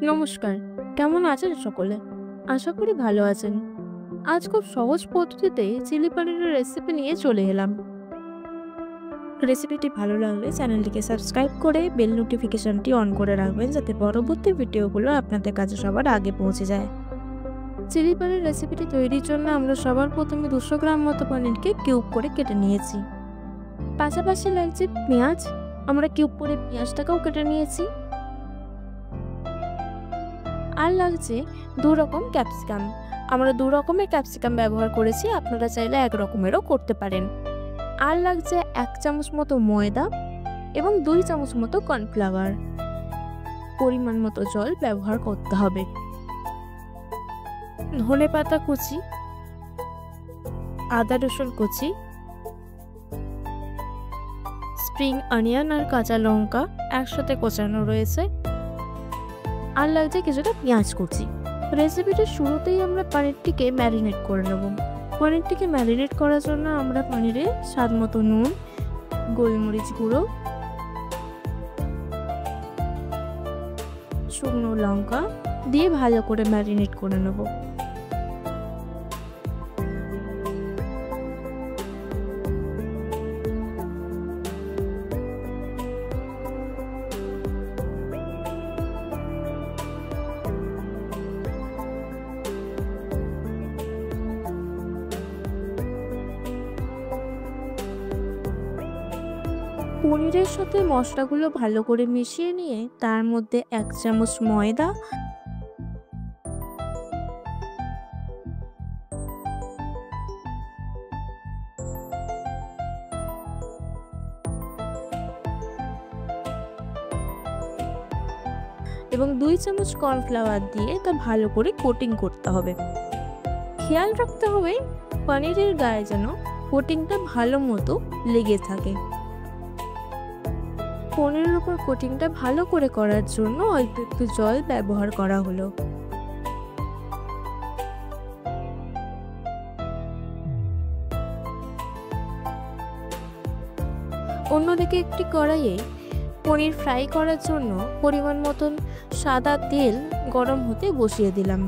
নমস্কার। কেমন আছেন সকলে? আশা করি ভালো আছেন। আজ খুব সহজ পদ্ধতিতে চিলি পনিরের রেসিপি নিয়ে চলে এলাম। রেসিপিটি ভালো লাগলে চ্যানেলটিকে সাবস্ক্রাইব করে বেল নোটিফিকেশনটি অন করে রাখবেন, যাতে পরবর্তী ভিডিওগুলো আপনাদের কাছে সবার আগে পৌঁছে যায়। চিলি পনির রেসিপিটি তৈরির জন্য আমরা সবার প্রথমে 200 গ্রাম মতো পনিরকে কিউব করে কেটে নিয়েছি। পাশাপাশি লাগছে পেঁয়াজ। আমরা কিউব করে পেঁয়াজটাকেও কেটে নিয়েছি। আর লাগছে 2 রকম ক্যাপসিকাম। আমরা 2 রকমের ক্যাপসিকাম ব্যবহার করেছি, আপনারা চাইলে 1 রকমেরও করতে পারেন। আর লাগছে 1 চামচ মতো ময়দা এবং 2 চামচ মতো কর্নফ্লাওয়ার। পরিমাণ মতো জল ব্যবহার করতে হবে। ধনেপাতা কুচি, আদা রসুন কুচি, স্প্রিং অনিয়ন আর কাঁচা লঙ্কা একসাথে কোচানো রয়েছে। আর লাগছে কিছুটা পেঁয়াজ কুচি। রেসিপিটির শুরুতেই আমরা পনিরটিকে ম্যারিনেট করে নেব। পনিরটিকে ম্যারিনেট করার জন্য আমরা পনিরে স্বাদ মতো নুন, গোলমরিচ গুঁড়ো, শুকনো লঙ্কা দিয়ে ভালো করে ম্যারিনেট করে নেব। পনিরের সাথে মশলাগুলো ভালো করে মিশিয়ে নিয়ে তার মধ্যে 1 চামচ ময়দা এবং 2 চামচ কর্নফ্লাওয়ার দিয়ে তা ভালো করে কোটিং করতে হবে। খেয়াল রাখতে হবে পনিরের গায়ে যেন কোটিংটা ভালো মতো লেগে থাকে। পনিরের উপর কোটিংটা ভালো করে করার জন্য অল্প একটু জল ব্যবহার করা হলো। অন্যদিকে একটি কড়াইয়ে পনির ফ্রাই করার জন্য পরিমাণ মতন সাদা তেল গরম হতে বসিয়ে দিলাম।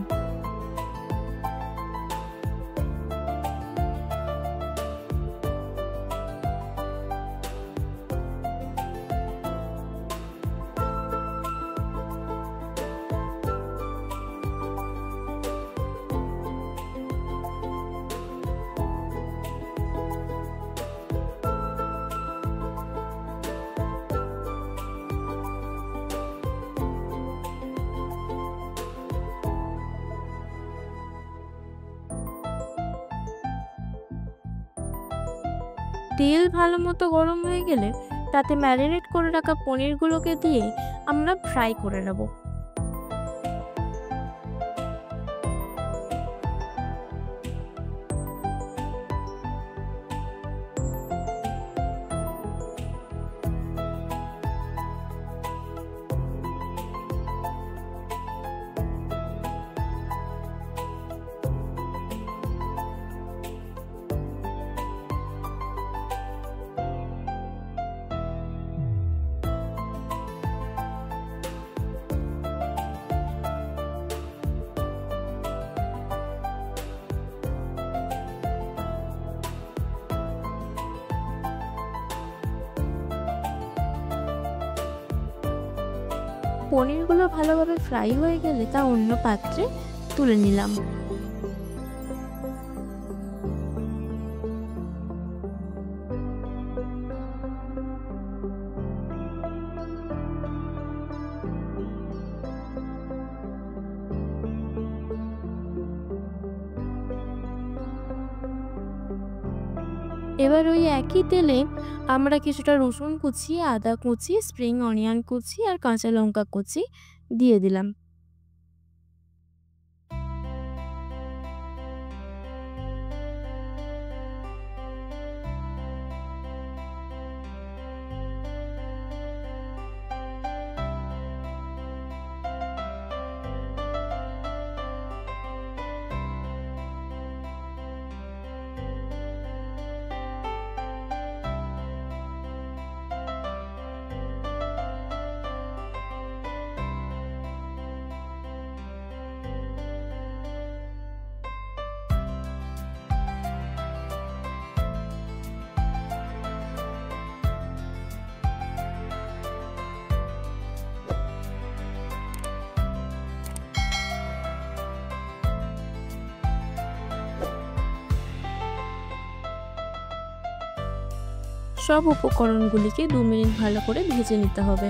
তেল ভালো মতো গরম হয়ে গেলে তাতে ম্যারিনেট করে রাখা পনিরগুলোকে দিয়ে আমরা ফ্রাই করে নেব। পনিরগুলো ভালোভাবে ফ্রাই হয়ে গেলে তা অন্য পাত্রে তুলে নিলাম। এবার ওই একই তেলে আমরা কিছুটা রসুন কুচি, আদা কুচি, স্প্রিং অনিয়ন কুচি আর কাঁচা লঙ্কা কুচি দিয়ে দিলাম। সব উপকরণগুলিকে 2 মিনিট ভালো করে ভেজে নিতে হবে।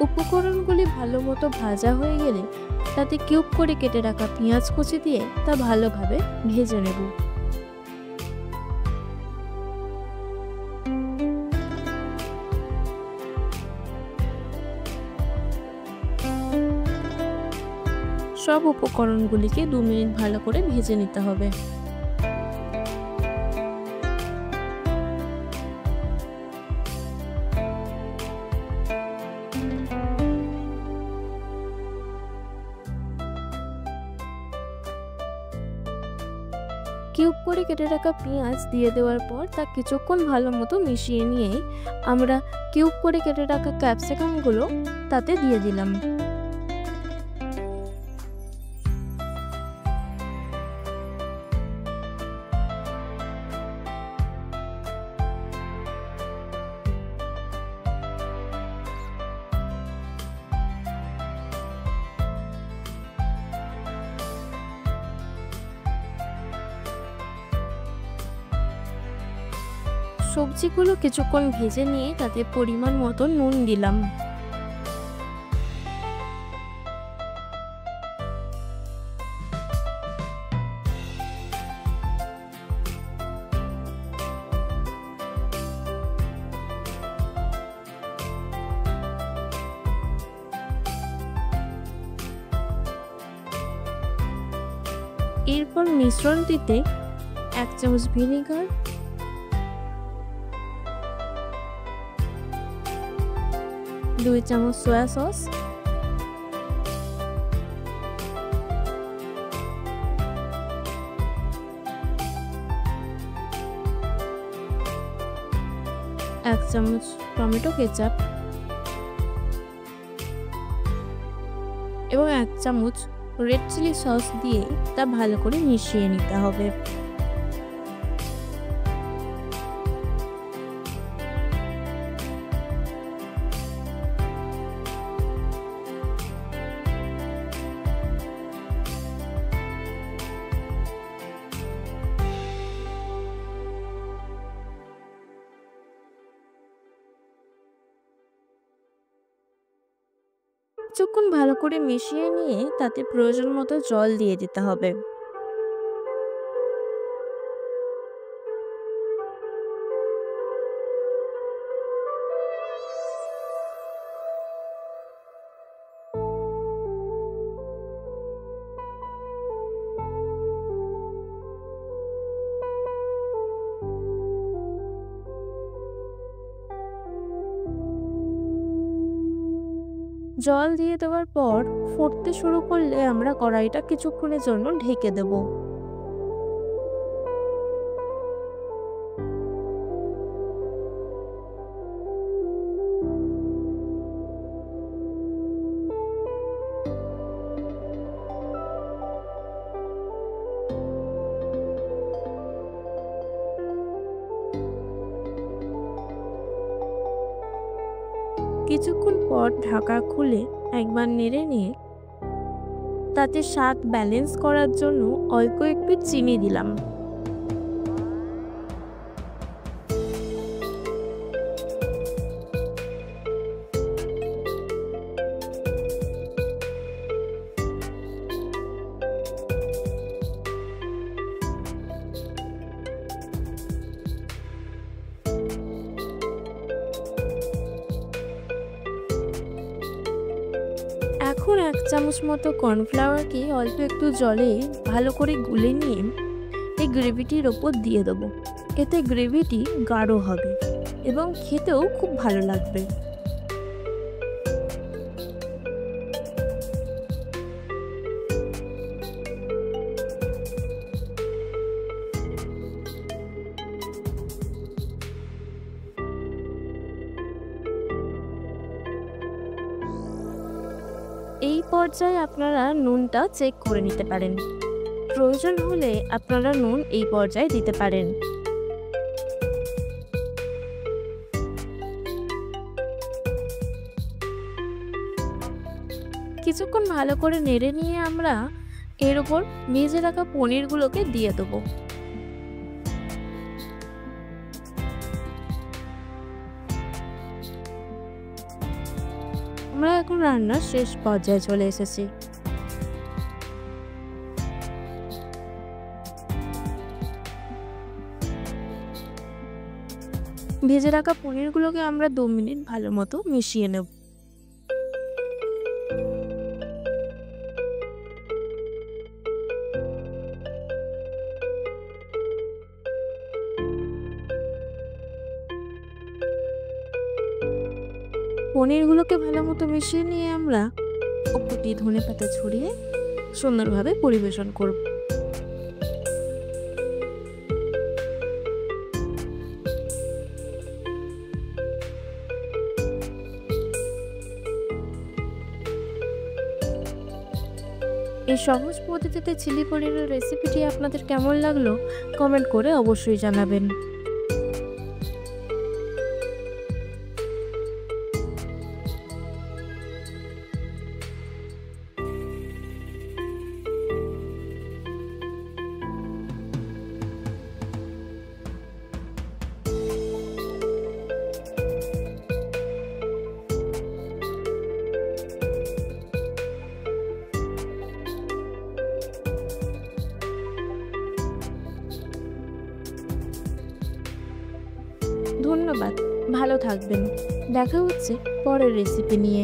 উপকরণগুলি ভালো মতো ভাজা হয়ে গেলে তাতে কিউব করে কেটে রাখা পেঁয়াজ কুচি দিয়ে তা ভালোভাবে ভেজে নেব। সব উপকরণগুলিকে 2 মিনিট ভালো করে ভেজে নিতে হবে। কিউব করে কেটে রাখা পেঁয়াজ দিয়ে দেওয়ার পর তা কিছুক্ষণ ভালো মতো মিশিয়ে নিয়ে আমরা কিউব করে কেটে রাখা ক্যাপসিকামগুলো তাতে দিয়ে দিলাম। সবজিগুলো কিছুক্ষণ ভেজে নিয়ে তাতে পরিমাণ মতো নুন দিলাম। এরপর মিশ্রণটিতে 1 চামচ ভিনেগার, 2 চামচ সয়া সস, 1 চামচ টমেটো কেচাপ এবং 1 চামচ রেড চিলি সস দিয়ে তা ভালো করে মিশিয়ে নিতে হবে। কিছুক্ষণ ভালো করে মিশিয়ে নিয়ে তাতে প্রয়োজন মতো জল দিয়ে দিতে হবে। জল দিয়ে দেওয়ার পর ফুটতে শুরু করলে আমরা কড়াইটা কিছুক্ষণের জন্য ঢেকে দেব। কিছুক্ষণ পর ঢাকা খুলে একবার নেড়ে নিয়ে তাতে স্বাদ ব্যালেন্স করার জন্য অল্প একটু চিনি দিলাম। এখন 1 চামচ মতো কর্নফ্লাওয়ারকে অল্প একটু জলে ভালো করে গুলে নিয়ে এই গ্রেভিটির ওপর দিয়ে দেবো। এতে গ্রেভিটি গাঢ় হবে এবং খেতেও খুব ভালো লাগবে। পর্যায়ে আপনারা নুনটা চেক করে নিতে পারেন। প্রয়োজন হলে আপনারা নুন এই পর্যায়ে দিতে পারেন। কিছুক্ষণ ভালো করে নেড়ে নিয়ে আমরা এর উপর ভেজে রাখা পনিরগুলোকে দিয়ে দেবো। আমরা এখন রান্নার শেষ পর্যায়ে চলে এসেছি। ভেজে রাখা পনিরগুলোকে আমরা 2 মিনিট ভালো মতো মিশিয়ে নেব। পনিরগুলোকে ভালো মতো মিশিয়ে নিয়ে আমরা উপর দিয়ে ধনেপাতা ছড়িয়ে সুন্দরভাবে পরিবেশন করব। এই সহজ পদ্ধতিতে চিলি পনিরের রেসিপিটি আপনাদের কেমন লাগলো কমেন্ট করে অবশ্যই জানাবেন। ধন্যবাদ, ভালো থাকবেন। দেখা হচ্ছে পরের রেসিপি নিয়ে।